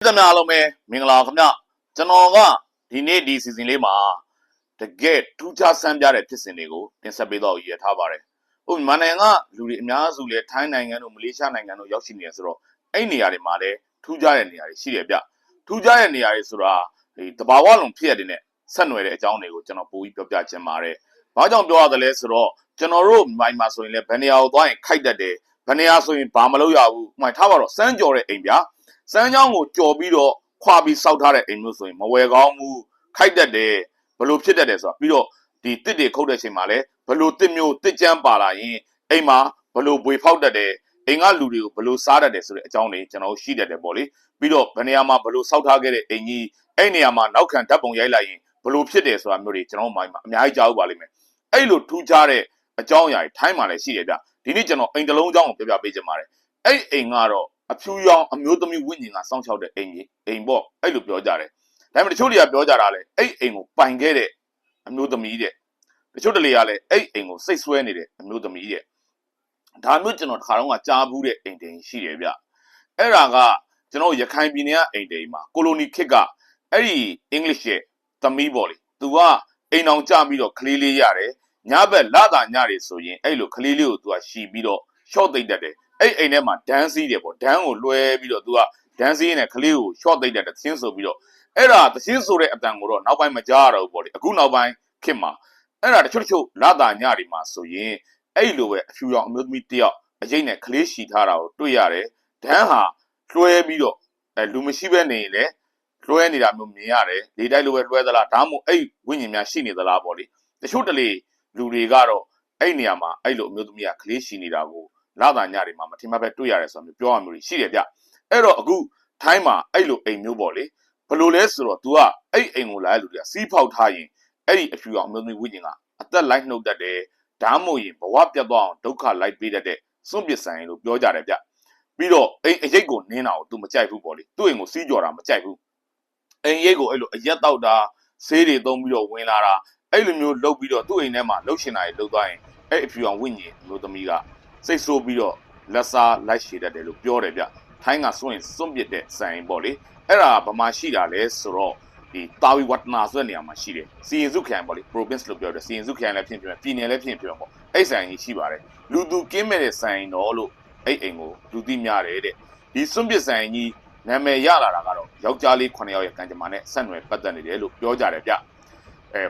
သမ များလုံးပဲမင်္ဂလာခင်ဗျကျွန်တော်ကဒီနေ့ဒီစီစဉ်လေးမှာတကယ်ထူးခြားဆန်းပြတဲ့ဖြစ်စဉ်တွေကိုတင်ဆက်ပေးတော့ရည်ထားပါတယ်ဟုတ်မြန်မာနိုင်ငံကလူတွေအများစုလဲထိုင်းနိုင်ငံတို့မလေးရှားနိုင်ငံတို့ရောက်ရှိနေရဆိုတော့အဲ့နေရာတွေမှာလဲထူးခြားတဲ့နေရာတွေရှိတယ်ဗျထူးခြားတဲ့နေရာတွေဆိုတာဒီတဘာဝလုံးဖြစ်ရတဲ့နဲ့ဆက်နွယ်တဲ့အကြောင်းတွေကိုကျွန်တော်ပို့ပြီးပြောပြချင်ပါတယ်ဘာကြောင့်ပြောရသလဲဆိုတော့ကျွန်တော်တို့မိုင်မှာဆိုရင်လဲဘယ်နေရာကိုသွားရင်ခိုက်တတ်တယ်ဘယ်နေရာဆိုရင်ဘာမလုပ်ရဘူးဥပမာထားပါတော့စမ်းကြော်တဲ့အိမ်ဗျာစမ်းကြောင်းကိုကြော်ပြီးတော့ခွာပြီးစောက်ထားတဲ့အိမ်မျိုးဆိုရင်မဝယ်ကောင်းဘူးခိုက်တတ်တယ်ဘလို့ဖြစ်တတ်တယ်ဆိုတာပြီးတော့ဒီတစ်တွေခုတ်တဲ့ချိန်မှာလဲဘလို့တစ်မျိုးတစ်ကြမ်းပါလာရင်အိမ်မှာဘလို့ဘွေဖောက်တတ်တယ်အိမ်ကလူတွေကိုဘလို့စားတတ်တယ်ဆိုတဲ့အကြောင်းတွေကျွန်တော်ရှိတတ်တယ်ပေါ့လေပြီးတော့ဘယ်နေရာမှာဘလို့စောက်ထားခဲ့တဲ့အိမ်ကြီးအဲ့နေရာမှာနောက်ခံဓာတ်ပုံရိုက်လိုက်ရင်ဘလို့ဖြစ်တယ်ဆိုတာမျိုးတွေကျွန်တော်မိုင်းမှာအများကြီးကြားဥပါလိမ့်မယ်အဲ့လိုထူးခြားတဲ့အကြောင်းအရာတွေထိုင်းမှာလည်းရှိတယ်ဗျဒီနေ့ကျွန်တော်အိမ်တစ်လုံးအကြောင်းကိုပြောပြပေးချင်ပါတယ်အဲ့အိမ်ကတော့အဖြူရောင်အမျိုးသမီးဝိညာဉ်ကစောင့်ရှောက်တဲ့အိမ်ကြီးအိမ်ပေါ့အဲ့လိုပြောကြတယ်ဒါပေမဲ့တချို့တွေကပြောကြတာလေအဲ့အိမ်ကိုပိုင်ခဲ့တဲ့အမျိုးသမီးတဲ့တချို့တလေကလည်းအဲ့အိမ်ကိုစိတ်ဆွဲနေတဲ့အမျိုးသမီးတဲ့ဒါမျိုးကျွန်တော်တစ်ခါတော့ကကြားဘူးတဲ့အိမ်တိန်ရှိတယ်ဗျအဲ့ဒါကကျွန်တော်ရခိုင်ပြည်နယ်ကအိမ်တိန်မှာကိုလိုနီခေတ်ကအဲ့ဒီအင်္ဂလိပ်ရဲ့သမီးပေါ့လေသူကအိမ်အောင်ကြပြီးတော့ကလေးလေးရတယ်ညဘက်လာတာညတွေဆိုရင်အဲ့လိုကလေးလေးကိုသူကရှီပြီးတော့ရှော့သိမ့်တတ်တယ်အဲ့အိမ်ထဲမှာဒန်းစီးတယ်ပေါ့ဒန်းကိုလွှဲပြီးတော့သူကဒန်းစီးနဲ့ကလေးကိုရှော့သိမ့်တတ်တယ်သင်းဆိုပြီးတော့အဲ့ဒါသင်းဆိုတဲ့အတန်ကိုတော့နောက်ပိုင်းမကြားရတော့ဘူးပေါ့လေအခုနောက်ပိုင်းခေတ်မှာအဲ့ဒါတချို့လာတာညတွေမှာဆိုရင်အဲ့လိုပဲအဖြူရောင်အမျိုးသမီးတယောက်အရေးနဲ့ကလေးရှီထားတာကိုတွေ့ရတယ်ဒန်းဟာလွှဲပြီးတော့လူမရှိဘဲနေရင်လည်းလွှဲနေတာမျိုးမြင်ရတယ်လေတိုက်လိုပဲလွှဲသလားဒါမှမဟုတ်အဲ့ဝိညာဉ်များရှိနေသလားပေါ့လေတချို့တလေလူတွေကတော့အဲ့နေရာမှာအဲ့လိုအမျိုးသမီးကကလေးရှီနေတာကိုလာတာညတွေမှာမထင်မှတ်ပဲတွေ့ရတယ်ဆိုတော့ပြောရမျိုးရှိတယ်ဗျအဲ့တော့အခုထိုင်းမှာအဲ့လိုအိမ်မျိုးပေါ့လေဘလို့လဲဆိုတော့ तू ကအဲ့အိမ်ကိုလာတဲ့လူတွေကစီးဖောက်ထားရင်အဲ့ဒီအဖြူအောင်အမျိုးသမီးဝိညာဉ်ကအသက်လိုက်နှုတ်တတ်တယ်ဒါမှမဟုတ်ရင်ဘဝပြတ်သွားအောင်ဒုက္ခလိုက်ပေးတတ်တဲ့စွန့်ပစ်ဆိုင်လို့ပြောကြတယ်ဗျပြီးတော့အိမ်အရိတ်ကိုနင်းတာကို तू မကြိုက်ဘူးပေါ့လေသူ့အိမ်ကိုစီးကြော်တာမကြိုက်ဘူးအိမ်ရိတ်ကိုအဲ့လိုအရက်တောက်တာဆေးတွေသုံးပြီးတော့ဝင်လာတာအဲ့လိုမျိုးလုပ်ပြီးတော့သူ့အိမ်ထဲမှာလှုပ်ရှင်တာတွေလုပ်သွားရင်အဲ့အဖြူအောင်ဝိညာဉ်အမျိုးသမီးကစိတ်ဆိုးပြီးတော့လက်စားလိုက်ရှည်တတ်တယ်လို့ပြောတယ်ဗျထိုင်းကစွန့်ပစ်တဲ့ဆိုင်ပေါ့လေအဲ့ဒါဗမာရှိတာလဲဆိုတော့ဒီတာဝီဝတ္တနာဆိုတဲ့နေရာမှာရှိတယ်စီရင်စုခရိုင်ပေါ့လေ province လို့ပြောတယ်စီရင်စုခရိုင်လည်းဖြစ်ဖြစ်ပြည်နယ်လည်းဖြစ်ဖြစ်ပေါ့အဲ့ဆိုင်ကြီးရှိပါတယ်လူသူကင်းမဲ့တဲ့ဆိုင်တော်လို့အဲ့အိမ်ကိုလူသိများတယ်တဲ့ဒီစွန့်ပစ်ဆိုင်ကြီးနာမည်ရလာတာကတော့ယောက်ျားလေး9ယောက်ရဲ့ကံကြမ္မာနဲ့ဆက်နွယ်ပတ်သက်နေတယ်လို့ပြောကြတယ်ဗျ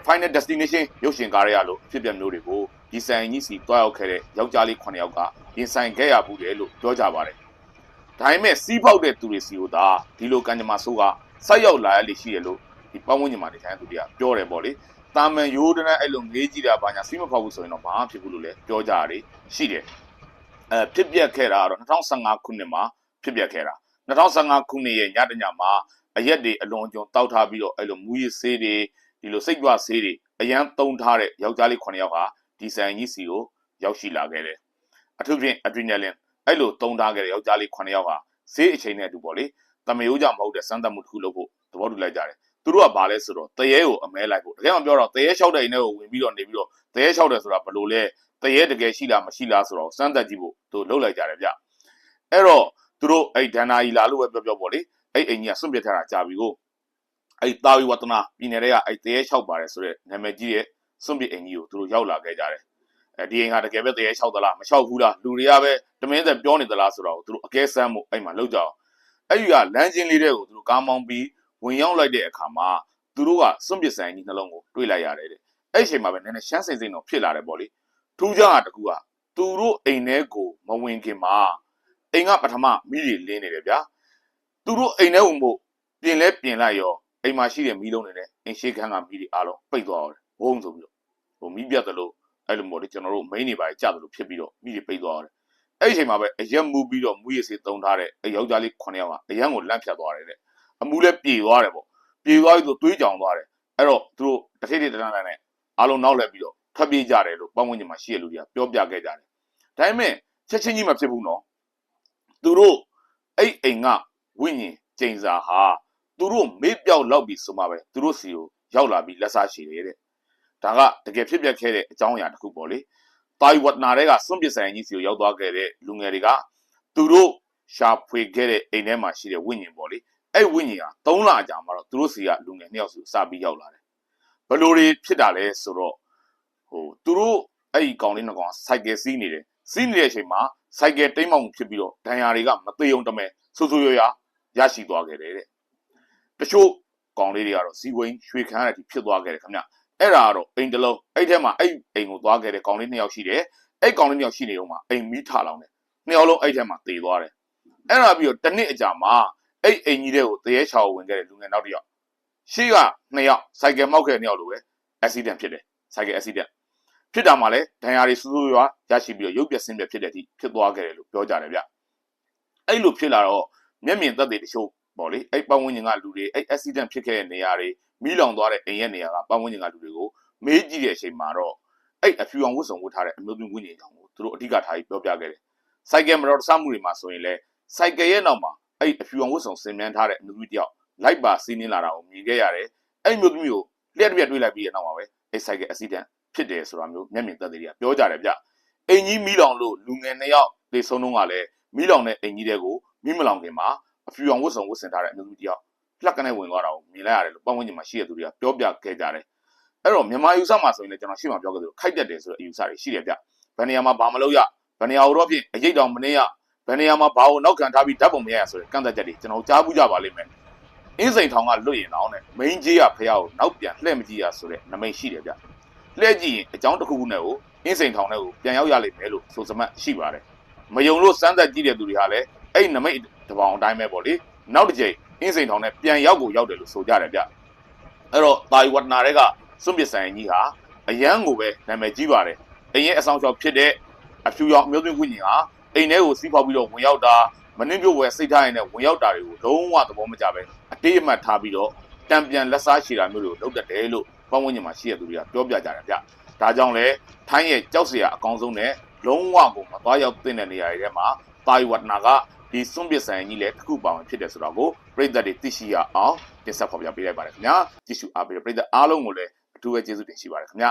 final destination ရုပ်ရှင်ကားရလို့ဖြစ်ပြမျိုးတွေကိုဒီဆိုင်ကြီးစီတွားရောက်ခဲ့တဲ့ယောက်ျားလေး9ယောက်ကရင်ဆိုင်ခဲ့ရဘူးတယ်လို့ပြောကြပါတယ်ဒါပေမဲ့စီးပေါက်တဲ့သူတွေစီကိုသာဒီလိုကံကြမ္မာဆိုးကဆိုက်ရောက်လာရလိမ့်ရှိတယ်လို့ဒီပတ်ဝန်းကျင်မှာနေထိုင်သူတွေကပြောတယ်ပေါ့လေတာမန်ရိုးတန်းအဲ့လိုငေးကြည့်တာဘာညာစီးမဖောက်ဘူးဆိုရင်တော့ဘာမှဖြစ်ဘူးလို့လည်းပြောကြရတယ်ရှိတယ်ဖြစ်ပျက်ခဲ့တာကတော့2015ခုနှစ်မှာဖြစ်ပျက်ခဲ့တာ2015ခုနှစ်ရဲ့ညတညမှာအရက်တွေအလွန်အကျွံတောက်ထားပြီးတော့အဲ့လိုမူရစ်ဆေးတွေဒီလိုစိတ်ကြွဆေးတွေအရန်သုံးထားတဲ့ယောက်ျားလေး9ယောက်ဟာဒီဆိုင်ကြီးစီကိုရောက်ရှိလာခဲ့တယ်အထူးဖြင့် adrenaline အဲ့လိုသုံးထားခဲ့တဲ့ယောက်ျားလေး9ယောက်ဟာဆေးအချိန်နဲ့အတူပေါ့လေတမယိုးကြမဟုတ်တဲ့စမ်းသပ်မှုတစ်ခုလုပ်ဖို့သဘောတူလိုက်ကြတယ်သူတို့ကဘာလဲဆိုတော့တရေကိုအမဲလိုက်ဖို့တကယ်မှပြောတော့တရေလျှောက်တဲ့အိမ်ထဲကိုဝင်ပြီးတော့နေပြီးတော့တရေလျှောက်တယ်ဆိုတာဘယ်လိုလဲတရေတကယ်ရှိလားမရှိလားဆိုတော့စမ်းသပ်ကြည့်ဖို့သူလုပ်လိုက်ကြတယ်ဗျအဲ့တော့သူတို့အဲ့ဒဏ္ဍာရီလာလို့ပဲပြောပေါ့လေအဲ့အိမ်ကြီးကစွန့်ပစ်ထားတာကြာပြီကိုအဲ့တာဝီဝတ္တနာပြည်နယ်တွေကအဲ့တရေလျှောက်ပါတယ်ဆိုတဲ့နာမည်ကြီးရဲ့စွန့်ပစ်အိမ်ကြီးကိုသူတို့ရောက်လာခဲ့ကြတယ်ဒီအိမ်ကတကယ်ပဲတရေလျှောက်သလားမလျှောက်ဘူးလားလူတွေကပဲတမင်းသက်ပြောနေသလားဆိုတော့သူတို့အကဲစမ်းမှုအဲ့မှာလောက်ကြအောင်အဲ့ဒီကလမ်းချင်းလေးတွေကိုသူတို့ကားမောင်းပြီးဝင်ရောက်လိုက်တဲ့အခါမှာသူတို့ကစွန့်ပစ်ဆိုင်ကြီးနှလုံးကိုတွေးလိုက်ရတယ်တဲ့အဲ့ဒီအချိန်မှာပဲနည်းနည်းရှမ်းစိမ့်စိမ့်တော့ဖြစ်လာတယ်ပေါ့လေထူးခြားတာတကူကသူတို့အိမ်ထဲကိုမဝင်ခင်မှာအိမ်ကပထမမိတွေလင်းနေတယ်ဗျာသူတို့အိမ်ထဲဝင်ဖို့ပြင်လဲပြင်လိုက်ရောအိမ်မှာရှိတဲ့မီးလုံးတွေနဲ့အင်ရှိခန်းကမီးတွေအားလုံးပိတ်သွားတယ်ဘုံဆိုပြီးတော့ဟိုမီးပြတ်တယ်လို့အဲ့လိုမျိုးလေကျွန်တော်တို့မိန်းနေပါကြတယ်လို့ဖြစ်ပြီးတော့မီးတွေပိတ်သွားတယ်အဲ့ဒီအချိန်မှာပဲအရက်မူပြီးတော့မူရည်စေသုံးထားတဲ့အဲ့ယောက်ျားလေး9ယောက်ကအရန်ကိုလန့်ဖြတ်သွားတယ်တဲ့အမူလဲပြေသွားတယ်ပေါ့ပြေသွားပြီးဆိုတွေးကြောင်သွားတယ်အဲ့တော့သူတို့တစ်ထိပ်ထိပ်တန်းတန်းနဲ့အားလုံးနောက်လက်ပြီးတော့ထွက်ပြေးကြတယ်လို့ပတ်ဝန်းကျင်မှာရှိတဲ့လူတွေကပြောပြခဲ့ကြတယ်ဒါပေမဲ့ချက်ချင်းကြီးမဖြစ်ဘူးနော်သူတို့အဲ့အိမ်ကဝိညာဉ်ကျိန်စာဟာသူတို့မေ့ပြောက်လောက်ပြီးဆိုမှပဲသူတို့စီကိုရောက်လာပြီးလက်စားရှိတယ်တဲ့ဒါကတကယ်ဖြစ်ပျက်ခဲ့တဲ့အကြောင်းအရာတစ်ခုပေါ့လေတာဝီဝတ္တနာတွေကစွန့်ပစ်ဆိုင်ကြီးစီကိုရောက်သွားခဲ့တဲ့လူငယ်တွေကသူတို့ရှာဖွေခဲ့တဲ့အိမ်ထဲမှာရှိတဲ့ဝိညာဉ်ပေါ့လေ အဲ့ဝိညာဉ်ဟာ3လကြာမှာတော့သူတို့စီကလူငယ်2ယောက်စုစပြီးရောက်လာတယ်ဘလို့တွေဖြစ်တာလဲဆိုတော့သူတို့အဲ့ဒီကောင်လေးနှစ်ကောင်စိုက်ကယ်စီးနေတယ်စီးနေတဲ့အချိန်မှာစိုက်ကယ်တိမ်းမောင်ဖြစ်ပြီးတော့ဒဏ်ရာတွေကမသေးုံတမဲဆူဆူရွရရှိသွားခဲ့တယ်တဲ့တချို့ကောင်လေးတွေကတော့ဇီဝိန်းရွှေခမ်းရတဲ့ဖြစ်သွားခဲ့တယ်ခင်ဗျအဲ့ဒါကတော့အိမ်တလုံးအဲ့ထဲမှာအဲ့အိမ်ကိုသွားခဲ့တဲ့ကောင်လေး2ယောက်ရှိတယ်အဲ့ကောင်လေး2ယောက်ရှိနေတော့မှအိမ်မီးထလောင်တယ်2ယောက်လုံးအဲ့ထဲမှာသေသွားတယ်အဲ့ဒါပြီးတော့တစ်နှစ်အကြာမှာအဲ့အိမ်ကြီးတွေကိုတရေချောင်ဝင်ခဲ့တဲ့လူငယ်နောက်တစ်ယောက်ရှေ့က2ယောက်စိုက်ကယ်မောက်ခဲ့တဲ့2ယောက်လိုပဲ accident ဖြစ်တယ်စိုက်ကယ် accident ဖြစ်တာမှလည်းဒဏ်ရာတွေဆူဆူရွာရရှိပြီးတော့ရုပ်ပြက်ဆင်းပြက်ဖြစ်တဲ့အထိဖြစ်သွားခဲ့တယ်လို့ပြောကြတယ်ဗျအဲ့လိုဖြစ်လာတော့မျက်မြင်သက်သေတချို့ပေါ့လေအဲ့ပတ်ဝန်းကျင်ကလူတွေအဲ့ accident ဖြစ်ခဲ့တဲ့နေရာတွေမီးလောင်သွားတဲ့အိမ်ရဲ့နေရာကပတ်ဝန်းကျင်ကလူတွေကိုမေးကြည့်တဲ့အချိန်မှာတော့အဲ့အဖြူအောင်ဝတ်စုံဝတ်ထားတဲ့အမျိုးသမီးဝိညာဉ်ကြောင့်ကိုသူတို့အဓိကထားပြီးပြောပြခဲ့တယ်စိုက်ကယ်မတော်တဆမှုတွေမှာဆိုရင်လည်းစိုက်ကယ်ရဲ့နောက်မှာအဲ့အဖြူအောင်ဝတ်စုံဆင်မြန်းထားတဲ့အမျိုးသမီးတယောက်လိုက်ပါစီးနင်းလာတာကိုမြင်ခဲ့ရတယ်အဲ့မျိုးသမီးကိုလျှက်တစ်ပြက်တွေးလိုက်ပြီးတဲ့နောက်မှာပဲအဲ့စိုက်ကယ် accident ဖြစ်တယ်ဆိုတာမျိုးမျက်မြင်သက်သေတွေကပြောကြတယ်ဗျအိမ်ကြီးမီးလောင်လို့လူငယ်2ယောက်သေဆုံးတော့ကလည်းမီးလောင်တဲ့အိမ်ကြီးတွေကိုမီးမလောင်ခင်မှာအဖြူအောင်ဝတ်စုံဝတ်ဆင်ထားတဲ့အမျိုးသမီးတယောက်လက်ကနဲ့ဝင်သွားတာကိုမြင်လိုက်ရတယ်လို့ပတ်ဝန်းကျင်မှာရှိတဲ့သူတွေကပြောပြခဲ့ကြတယ်အဲ့တော့မြန်မာယူဆမှာဆိုရင်လည်းကျွန်တော်ရှေ့မှာပြောခဲ့သလိုခိုက်တက်တယ်ဆိုတဲ့အယူဆတွေရှိတယ်ဗျဘယ်နေရာမှာဘာမလုပ်ရဘယ်နေရာတော့ဖြင့်အရေးတောင်မနေရဘယ်နေရာမှာဘာကိုနောက်ခံထားပြီးဓာတ်ပုံမရရဆိုတဲ့ကန့်သက်ချက်တွေကျွန်တော်ကြားဘူးကြပါလိမ့်မယ်အင်းစိန်ထောင်ကလွတ်ရင်တော့နဲ့မိန်းကြီးရဖះကိုနောက်ပြန်လှည့်မကြည့်ရဆိုတဲ့နမိတ်ရှိတယ်ဗျလှည့်ကြည့်ရင်အကြောင်းတစ်ခုခုနဲ့ကိုအင်းစိန်ထောင်ထဲကိုပြန်ရောက်ရလိမ့်မယ်လို့ဆိုစမှတ်ရှိပါတယ်မယုံလို့စမ်းသပ်ကြည့်တဲ့သူတွေဟာလည်းအဲ့နမိတ်တပောင်အတိုင်းပဲပေါ့လေနောက်တစ်ချိန်အင်းစိန်ထောင်နဲ့ပြန်ရောက်ကိုရောက်တယ်လို့ဆိုကြတယ်ဗျအဲ့တော့တာဝတ္တနာတွေကစွန့်ပစ်ဆိုင်ကြီးဟာအရန်ကိုပဲနာမည်ကြီးပါတယ်အရင်အဆောင်ချောက်ဖြစ်တဲ့အဖြူရောင်မျိုးသွင်းဝိညာဉ်ဟာအိမ်ထဲကိုစီးဖောက်ပြီးတော့ဝင်ရောက်တာမနှင်းပြို့ဝဲစိတ်ထားရင်လည်းဝင်ရောက်တာတွေကိုလုံးဝသဘောမကျပဲအတေးအမှတ်ထားပြီးတော့တံပြန်လက်စားရှည်တာမျိုးတွေကိုလုပ်တတ်တယ်လို့ပတ်ဝန်းကျင်မှာရှိတဲ့သူတွေကပြောပြကြတယ်ဗျဒါကြောင့်လဲထိုင်းရဲ့ကြောက်စရာအကောင်းဆုံးနဲ့လုံးဝကိုမသွားရောက်သင့်တဲ့နေရာတွေထဲမှာတာဝတ္တနာကဒီစွန့်ပစ်ဆိုင်ကြီးလည်းတစ်ခုပါဝင်ဖြစ်တယ်ဆိုတော့ကိုပြည်သက်တွေသိရှိရအောင်တင်ဆက်ဖော်ပြပေးလိုက်ပါတယ်ခင်ဗျာကြည့်ရှုအားပေးတဲ့ပြည်သက်အားလုံးကိုလည်းအထူးပဲကျေးဇူးတင်ရှိပါတယ်ခင်ဗျာ